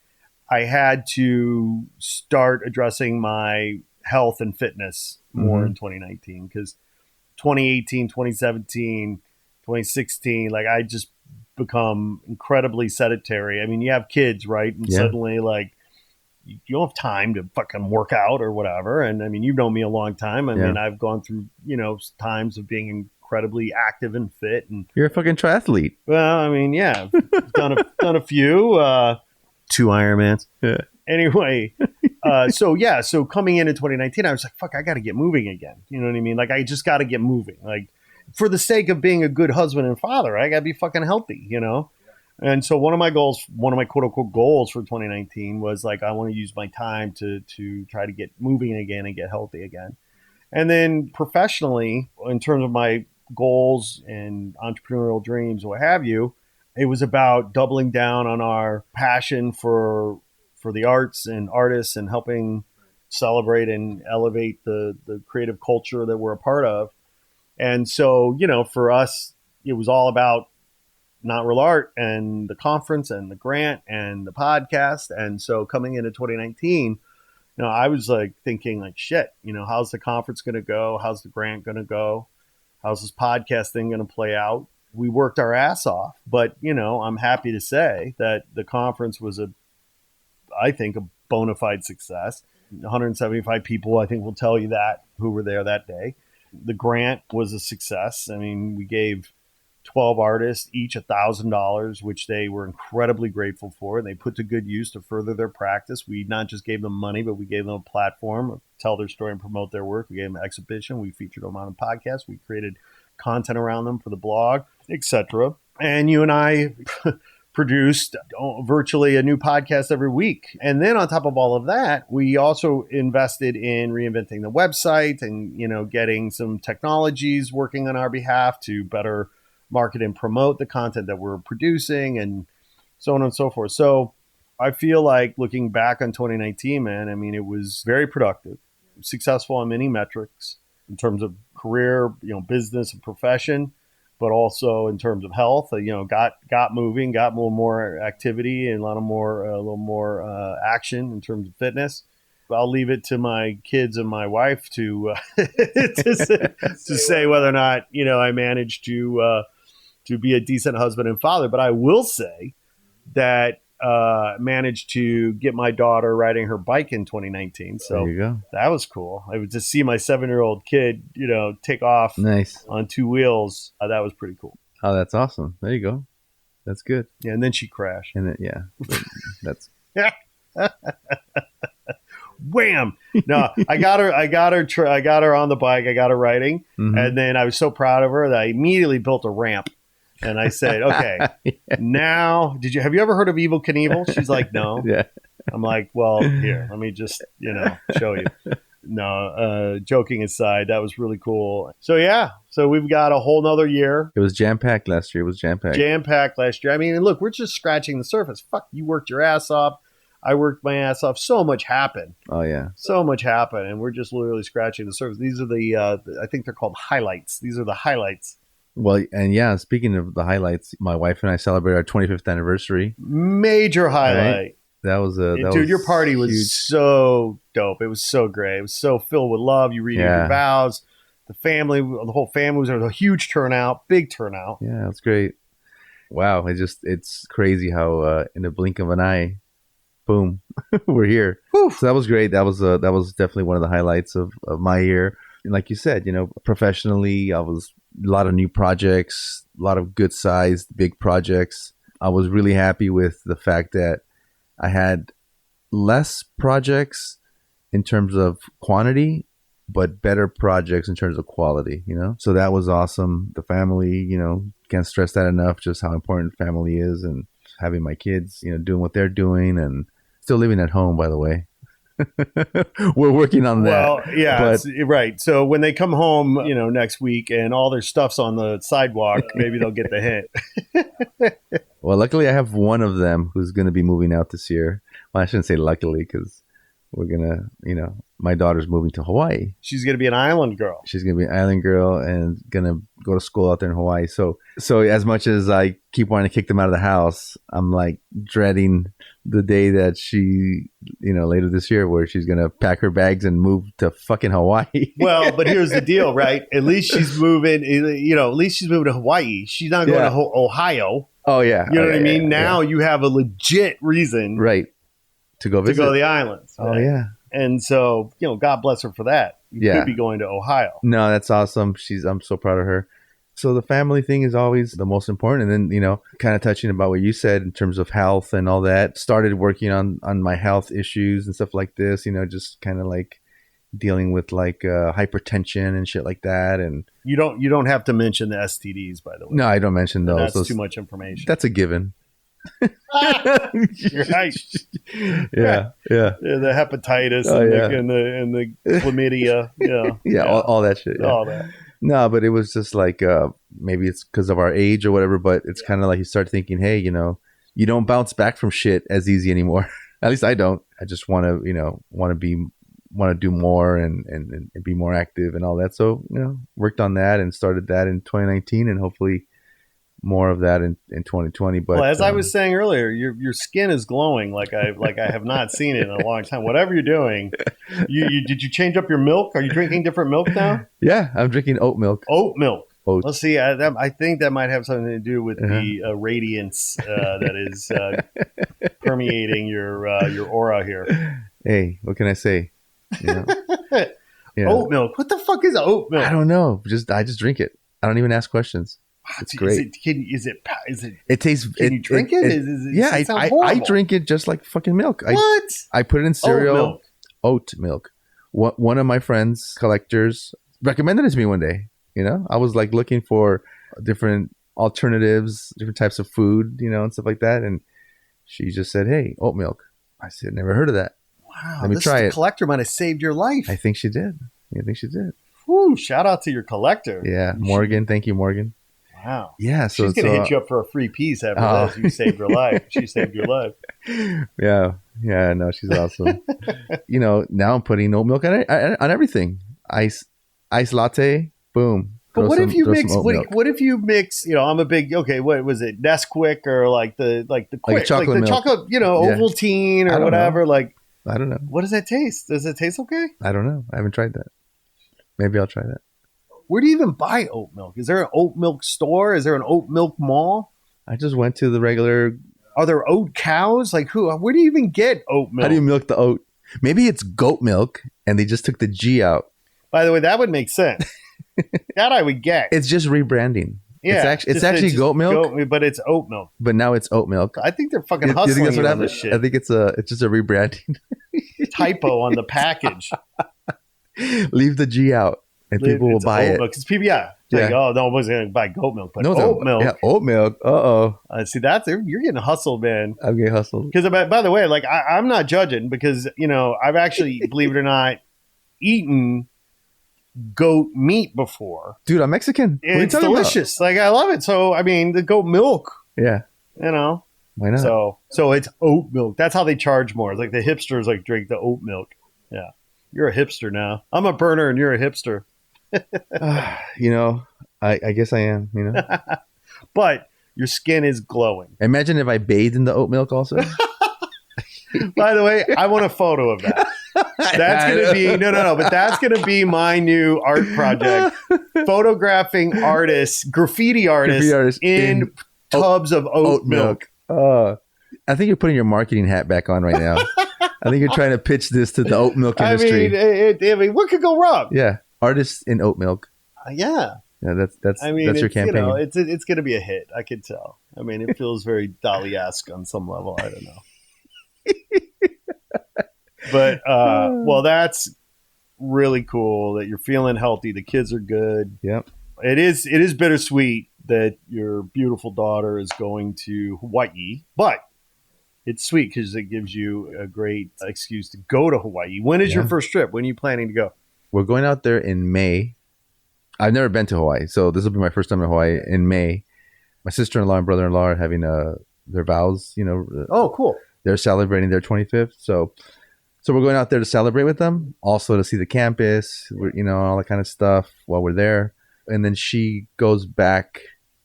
Speaker 2: I had to start addressing my health and fitness more in 2019, because 2018, 2017, 2016, like I just become incredibly sedentary. I mean, you have kids, right? And suddenly like you don't have time to fucking work out or whatever. And I mean, you've known me a long time. I mean, I've gone through, times of being incredibly active and fit. And
Speaker 3: you're a fucking triathlete.
Speaker 2: Well, I mean, yeah, done a few, 2 Ironmans.
Speaker 3: Yeah.
Speaker 2: Anyway, so coming into 2019, I was like, fuck, I got to get moving again. You know what I mean? Like, I just got to get moving. Like, for the sake of being a good husband and father, I got to be fucking healthy, And so one of my quote unquote goals for 2019 was like, I want to use my time to try to get moving again and get healthy again. And then professionally, in terms of my goals and entrepreneurial dreams, what have you, it was about doubling down on our passion for the arts and artists and helping celebrate and elevate the creative culture that we're a part of. And so, for us, it was all about Not Real Art and the conference and the grant and the podcast. And so coming into 2019, I was like thinking like, shit, how's the conference going to go? How's the grant going to go? How's this podcast thing going to play out? We worked our ass off, but I'm happy to say that the conference was I think a bona fide success. 175 people, I think, will tell you that, who were there that day. The grant was a success. I mean, we gave 12 artists each $1,000, which they were incredibly grateful for. And they put to good use to further their practice. We not just gave them money, but we gave them a platform to tell their story and promote their work. We gave them an exhibition. We featured them on a podcast. We created content around them for the blog, etc. And you and I produced virtually a new podcast every week. And then on top of all of that, we also invested in reinventing the website and, getting some technologies working on our behalf to better market and promote the content that we're producing and so on and so forth. So I feel like looking back on 2019, man, I mean, it was very productive, successful on many metrics in terms of career, business and profession, but also in terms of health, got moving, got a little more activity and a little more action in terms of fitness. I'll leave it to my kids and my wife to say whether or not I managed to be a decent husband and father. But I will say that managed to get my daughter riding her bike in 2019. So
Speaker 3: there you go.
Speaker 2: That was cool. I would just see my 7-year-old kid, take off on 2 wheels. That was pretty cool.
Speaker 3: Oh, that's awesome. There you go. That's good.
Speaker 2: Yeah, and then she crashed.
Speaker 3: And then, that's
Speaker 2: wham. No, I got her on the bike. I got her riding. And then I was so proud of her that I immediately built a ramp And I said, okay, now, have you ever heard of Evel Knievel? She's like, no.
Speaker 3: Yeah.
Speaker 2: I'm like, well, here, let me just, show you. No, joking aside, that was really cool. So, yeah. So we've got a whole nother year.
Speaker 3: It was jam-packed last year. It was jam-packed.
Speaker 2: Jam-packed last year. I mean, look, we're just scratching the surface. Fuck, you worked your ass off. I worked my ass off. So much happened.
Speaker 3: Oh, yeah.
Speaker 2: So much happened. And we're just literally scratching the surface. These are I think they're called highlights. These are the highlights.
Speaker 3: Well, and yeah, speaking of the highlights, my wife and I celebrated our 25th anniversary.
Speaker 2: Major highlight.
Speaker 3: Right? That was
Speaker 2: your party was huge. So dope. It was so great. It was so filled with love. You read your vows. The whole family was there. Was a huge turnout, big turnout.
Speaker 3: Yeah, it's great. Wow. It's crazy how in the blink of an eye, boom, we're here. Whew. So that was great. That was definitely one of the highlights of my year. And like you said, professionally, I was a lot of new projects, a lot of good sized, big projects. I was really happy with the fact that I had less projects in terms of quantity, but better projects in terms of quality, So that was awesome. The family, can't stress that enough, just how important family is, and having my kids, doing what they're doing, and still living at home, by the way. We're working on that.
Speaker 2: Well, yeah, right. So when they come home, next week and all their stuff's on the sidewalk, maybe they'll get the hint.
Speaker 3: Well, luckily I have one of them who's going to be moving out this year. Well, I shouldn't say luckily, because we're going to, my daughter's moving to Hawaii.
Speaker 2: She's going to be an island girl.
Speaker 3: She's going to be an island girl and going to go to school out there in Hawaii. So as much as I keep wanting to kick them out of the house, I'm like dreading the day that she, later this year, where she's going to pack her bags and move to fucking Hawaii.
Speaker 2: Well, but here's the deal, right? At least she's moving, to Hawaii. She's not going to Ohio.
Speaker 3: Oh, yeah.
Speaker 2: You know what I mean? Now you have a legit reason.
Speaker 3: Right. To go visit.
Speaker 2: To go to the islands.
Speaker 3: Right? Oh, yeah.
Speaker 2: And so, God bless her for that. You could be going to Ohio.
Speaker 3: No, that's awesome. I'm so proud of her. So the family thing is always the most important. And then, kind of touching about what you said in terms of health and all that, started working on my health issues and stuff like this, just kind of like dealing with like hypertension and shit like that. And
Speaker 2: you don't have to mention the STDs, by the way.
Speaker 3: No, I don't mention those.
Speaker 2: That's too much information.
Speaker 3: That's a given.
Speaker 2: You're right.
Speaker 3: Yeah.
Speaker 2: The hepatitis and the chlamydia.
Speaker 3: All that shit. Yeah.
Speaker 2: All that.
Speaker 3: No, but it was just like maybe it's because of our age or whatever, but it's kind of like you start thinking, hey, you don't bounce back from shit as easy anymore. At least I don't. I just want to do more and be more active and all that. So, worked on that and started that in 2019, and hopefully more of that in 2020. But
Speaker 2: as I was saying earlier, your skin is glowing like I have not seen it in a long time. Whatever you're doing, did you change up your milk? Are you drinking different milk now?
Speaker 3: Yeah, I'm drinking oat milk.
Speaker 2: Oat milk. Let's see. I think that might have something to do with the radiance that is permeating your aura here.
Speaker 3: Hey, what can I say?
Speaker 2: Yeah. Oat milk. What the fuck is oat milk?
Speaker 3: I don't know. I just drink it. I don't even ask questions. It's great. It tastes.
Speaker 2: Can you drink it?
Speaker 3: I drink it just like fucking milk.
Speaker 2: What?
Speaker 3: I put it in cereal. Oat milk. One of my friends, collectors, recommended it to me one day. I was like looking for different alternatives, different types of food, and stuff like that. And she just said, "Hey, oat milk." I said, "Never heard of that."
Speaker 2: Wow,
Speaker 3: let me try it.
Speaker 2: Collector might have saved your life.
Speaker 3: I think she did.
Speaker 2: Whew, shout out to your collector.
Speaker 3: Yeah, Morgan. Thank you, Morgan.
Speaker 2: Wow.
Speaker 3: Yeah,
Speaker 2: so she's gonna hit you up for a free piece after this. You saved her life. She saved your life.
Speaker 3: Yeah. No, she's awesome. Now I'm putting oat milk on everything. Ice latte. Boom.
Speaker 2: But what if you mix? What if you mix? I'm a big what was it? Nesquik or like the quick,
Speaker 3: chocolate milk.
Speaker 2: Chocolate, Ovaltine or whatever.
Speaker 3: Know. I don't know.
Speaker 2: What does that taste? Does it taste okay?
Speaker 3: I don't know. I haven't tried that. Maybe I'll try that.
Speaker 2: Where do you even buy oat milk? Is there an oat milk store? Is there an oat milk mall?
Speaker 3: I just went to the regular.
Speaker 2: Are there oat cows? Like who? Where do you even get oat milk?
Speaker 3: How do you milk the oat? Maybe it's goat milk and they just took the G out.
Speaker 2: By the way, that would make sense. That I would get.
Speaker 3: It's just rebranding.
Speaker 2: Yeah,
Speaker 3: it's actually goat milk,
Speaker 2: but it's oat milk.
Speaker 3: But now it's oat milk.
Speaker 2: I think they're fucking hustling. You think that's what happened? This shit.
Speaker 3: I think it's just a rebranding
Speaker 2: typo on the package.
Speaker 3: Leave the G out, and people will buy it.
Speaker 2: Because people, Like, oh, no, I wasn't going to buy goat milk, but
Speaker 3: no,
Speaker 2: oat milk.
Speaker 3: Yeah, oat milk. Uh-oh.
Speaker 2: See, you're getting hustled, man.
Speaker 3: I'm getting hustled.
Speaker 2: Because, by the way, like, I'm not judging because, I've actually, believe it or not, eaten goat meat before.
Speaker 3: Dude, I'm Mexican.
Speaker 2: It's delicious. Like, I love it. So, I mean, the goat milk.
Speaker 3: Yeah.
Speaker 2: Why not? So it's oat milk. That's how they charge more. It's like the hipsters like drink the oat milk. Yeah. You're a hipster now. I'm a burner and you're a hipster.
Speaker 3: I guess I am,
Speaker 2: But your skin is glowing.
Speaker 3: Imagine if I bathed in the oat milk also.
Speaker 2: By the way, I want a photo of that. That's going to be, but that's going to be my new art project. Photographing graffiti artists in tubs of oat milk.
Speaker 3: I think you're putting your marketing hat back on right now. I think you're trying to pitch this to the oat milk industry.
Speaker 2: I mean, what could go wrong?
Speaker 3: Yeah. Artists in oat milk.
Speaker 2: Yeah.
Speaker 3: Yeah, that's your campaign.
Speaker 2: It's going to be a hit. I can tell. I mean, it feels very Dali-esque on some level. I don't know. But, well, that's really cool that you're feeling healthy. The kids are good.
Speaker 3: Yep.
Speaker 2: It is bittersweet that your beautiful daughter is going to Hawaii, but it's sweet because it gives you a great excuse to go to Hawaii. When is your first trip? When are you planning to go?
Speaker 3: We're going out there in May. I've never been to Hawaii, so this will be my first time in Hawaii in May. My sister-in-law and brother-in-law are having their vows,
Speaker 2: Oh, cool.
Speaker 3: They're celebrating their 25th. So we're going out there to celebrate with them, also to see the campus, all that kind of stuff while we're there. And then she goes back,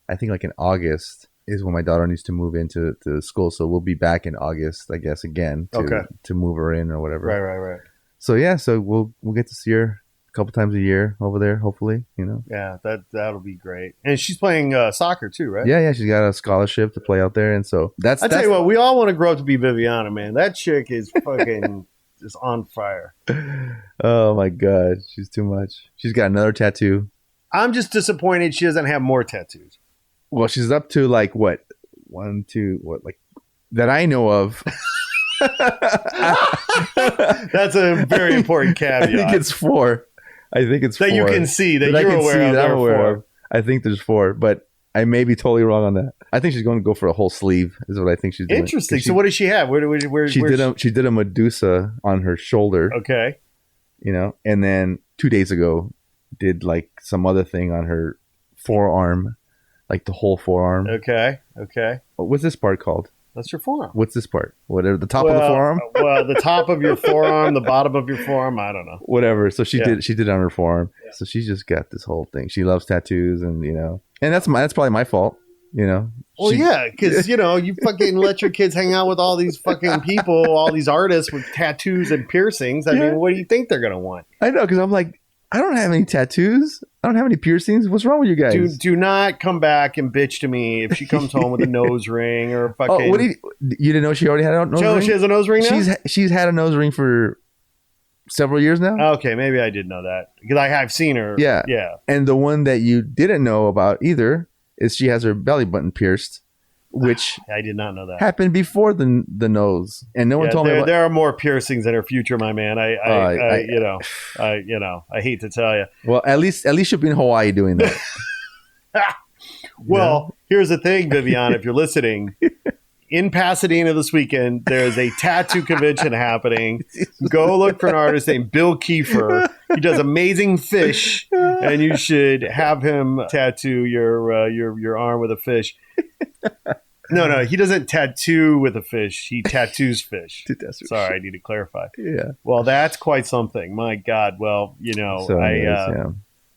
Speaker 3: I think like in August is when my daughter needs to move into school. So we'll be back in August, I guess, again to move her in or whatever.
Speaker 2: Right.
Speaker 3: So so we'll get to see her a couple times a year over there, hopefully,
Speaker 2: Yeah, that'll be great. And she's playing soccer too, right?
Speaker 3: Yeah, she's got a scholarship to play out there, and so that's.
Speaker 2: Tell you what, we all want to grow up to be Viviana, man. That chick is fucking just on fire.
Speaker 3: Oh my god, she's too much. She's got another tattoo. I'm
Speaker 2: just disappointed she doesn't have more tattoos.
Speaker 3: Well, she's up to like what? 1, 2, what, like that I know of.
Speaker 2: That's a very important caveat.
Speaker 3: I think it's 4.
Speaker 2: That
Speaker 3: 4.
Speaker 2: You can see that you're aware of.
Speaker 3: I'm aware of. I think there's 4, but I may be totally wrong on that. I think she's going to go for a whole sleeve. Is what I think she's doing.
Speaker 2: Interesting. So what does she have?
Speaker 3: She did a Medusa on her shoulder.
Speaker 2: Okay.
Speaker 3: And then 2 days ago did like some other thing on her forearm, like the whole forearm.
Speaker 2: Okay.
Speaker 3: What's this part called?
Speaker 2: That's your forearm.
Speaker 3: What's this part? Whatever, the top of the forearm?
Speaker 2: Well, the top of your forearm, the bottom of your forearm, I don't know.
Speaker 3: Whatever. So she did it on her forearm. Yeah. So she's just got this whole thing. She loves tattoos and that's probably my fault, Well,
Speaker 2: because you fucking let your kids hang out with all these fucking people, all these artists with tattoos and piercings. I mean, what do you think they're going to want?
Speaker 3: I know, because I'm like, I don't have any tattoos. I don't have any piercings. What's wrong with you guys?
Speaker 2: Do not come back and bitch to me if she comes home with a nose ring or a fucking...
Speaker 3: Oh, you didn't know she already had a nose ring?
Speaker 2: She has a nose ring now?
Speaker 3: She's had a nose ring for several years now.
Speaker 2: Okay, maybe I did know that. Because I have seen her.
Speaker 3: Yeah.
Speaker 2: Yeah.
Speaker 3: And the one that you didn't know about either is she has her belly button pierced, which
Speaker 2: I did not know that
Speaker 3: happened before the nose, and no one told me.
Speaker 2: There are more piercings in her future, my man. I hate to tell you.
Speaker 3: Well, at least she'll be in Hawaii doing that.
Speaker 2: Well, here's the thing, Vivian. If you're listening, in Pasadena this weekend, there's a tattoo convention happening. Go look for an artist named Bill Kiefer. He does amazing fish, and you should have him tattoo your arm with a fish. No, he doesn't tattoo with a fish. He tattoos fish. Sorry, I need to clarify.
Speaker 3: Yeah.
Speaker 2: Well, that's quite something. My God. Well,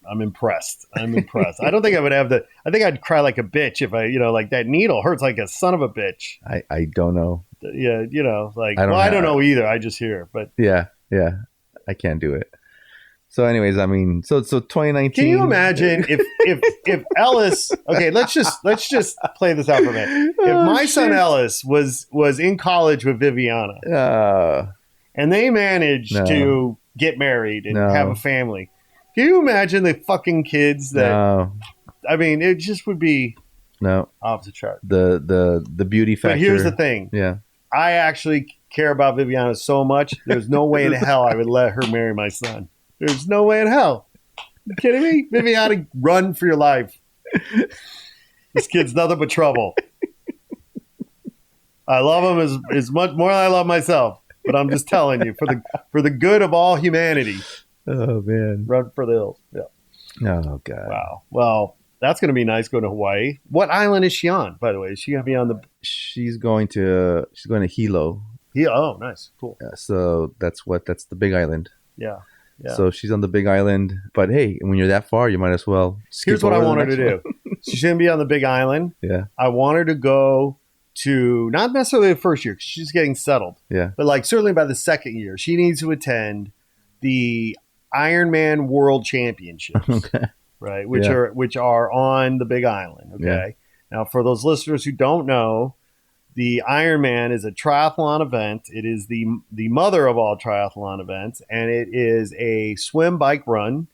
Speaker 2: I'm impressed. I don't think I would have I think I'd cry like a bitch if I, like that needle hurts like a son of a bitch.
Speaker 3: I don't know.
Speaker 2: Yeah. I don't know either. I just hear it, but
Speaker 3: yeah. I can't do it. So anyways, I mean, so 2019.
Speaker 2: Can you imagine if Ellis? Okay, let's just play this out for a minute. If my son Ellis was in college with Viviana, and they managed to get married and have a family, can you imagine the fucking kids that? No. I mean, it just would be off the chart.
Speaker 3: The beauty factor.
Speaker 2: But here's the thing.
Speaker 3: Yeah,
Speaker 2: I actually care about Viviana so much. There's no way in hell I would let her marry my son. There's no way in hell. You kidding me? Viviana, run for your life. This kid's nothing but trouble. I love him as much more than I love myself. But I'm just telling you, for the good of all humanity.
Speaker 3: Oh man,
Speaker 2: run for the hills. Yeah.
Speaker 3: Oh god.
Speaker 2: Wow. Well, that's going to be nice going to Hawaii. What island is she on, by the way? Is she going to be on the?
Speaker 3: She's going to Hilo.
Speaker 2: Yeah. Oh, nice. Cool.
Speaker 3: Yeah, so that's the big island.
Speaker 2: Yeah. Yeah.
Speaker 3: So she's on the big island. But hey, when you're that far, you might as well.
Speaker 2: Here's what I want her to do. She's going to be on the big island.
Speaker 3: Yeah.
Speaker 2: I want her to go to not necessarily the first year because she's getting settled.
Speaker 3: Yeah.
Speaker 2: But like certainly by the second year, she needs to attend the Ironman World Championships.
Speaker 3: Okay.
Speaker 2: Right. Which are on the Big Island. Okay.
Speaker 3: Yeah.
Speaker 2: Now, for those listeners who don't know, the Ironman is a triathlon event. It is the mother of all triathlon events, and it is a swim, bike, run.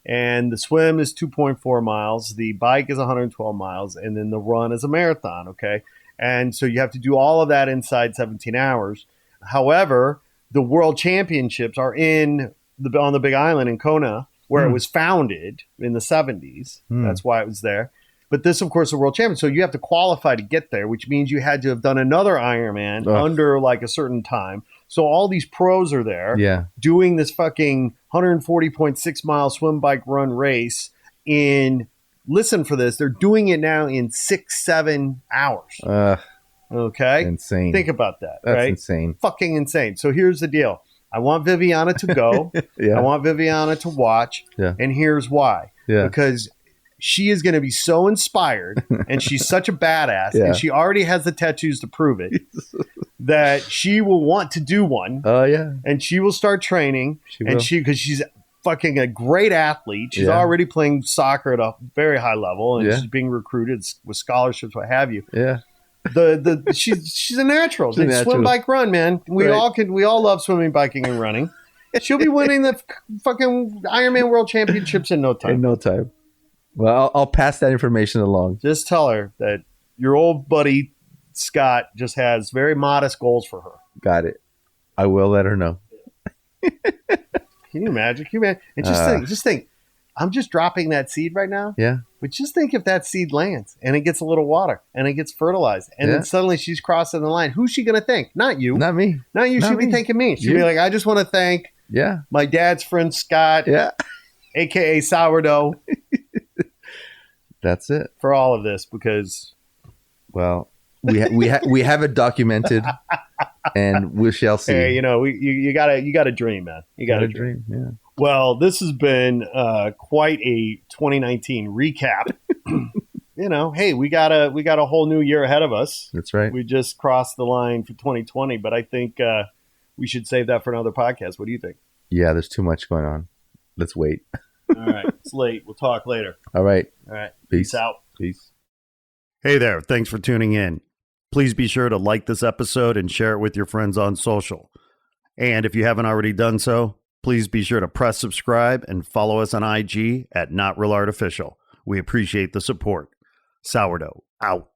Speaker 2: And the swim is 2.4 miles. The bike is 112 miles. And then the run is a marathon. Okay. And so you have to do all of that inside 17 hours. However, the world championships are on the Big Island in Kona, where it was founded in the 70s. That's why it was there. But this, of course, is a world champion. So you have to qualify to get there, which means you had to have done another Ironman under like a certain time. So all these pros are there doing this fucking 140.6 mile swim, bike, run race in, listen for this, they're doing it now in 6-7 hours. Okay?
Speaker 3: Insane.
Speaker 2: Think about that.
Speaker 3: That's
Speaker 2: right?
Speaker 3: insane.
Speaker 2: Fucking insane. So here's the deal. I want Viviana to go. I want Viviana to watch.
Speaker 3: Yeah.
Speaker 2: And here's why.
Speaker 3: Yeah.
Speaker 2: Because she is going to be so inspired and she's such a badass and she already has the tattoos to prove it that she will want to do one.
Speaker 3: Oh, yeah.
Speaker 2: And she will start training. Because she's fucking a great athlete. She's already playing soccer at a very high level and she's being recruited with scholarships, what have you.
Speaker 3: Yeah.
Speaker 2: She's a natural. Swim, bike, run, man. We all love swimming, biking, and running. She'll be winning the fucking Ironman World Championships in no time.
Speaker 3: In no time. Well, I'll pass that information along.
Speaker 2: Just tell her that your old buddy Scott just has very modest goals for her.
Speaker 3: Got it. I will let her know.
Speaker 2: Can you imagine? And just think. I'm just dropping that seed right now.
Speaker 3: Yeah.
Speaker 2: But just think if that seed lands and it gets a little water and it gets fertilized and then suddenly she's crossing the line. Who's she going to thank? Not you.
Speaker 3: Not me.
Speaker 2: Not you. She'll be thanking me. She'll be like, I just want to thank my dad's friend Scott, a.k.a. Sourdough.
Speaker 3: That's it.
Speaker 2: For all of this because...
Speaker 3: Well, we have it documented and we shall see.
Speaker 2: Hey, you gotta dream, man. You gotta
Speaker 3: dream. Yeah.
Speaker 2: Well, this has been quite a 2019 recap. Hey, we got a whole new year ahead of us.
Speaker 3: That's right.
Speaker 2: We just crossed the line for 2020, but I think we should save that for another podcast. What do you think?
Speaker 3: Yeah, there's too much going on. Let's wait.
Speaker 2: All right. It's late. We'll talk later.
Speaker 3: All right.
Speaker 2: Peace out.
Speaker 3: Peace.
Speaker 2: Hey there. Thanks for tuning in. Please be sure to like this episode and share it with your friends on social. And if you haven't already done so, please be sure to press subscribe and follow us on IG at Not Real Art Official. We appreciate the support. Sourdough out.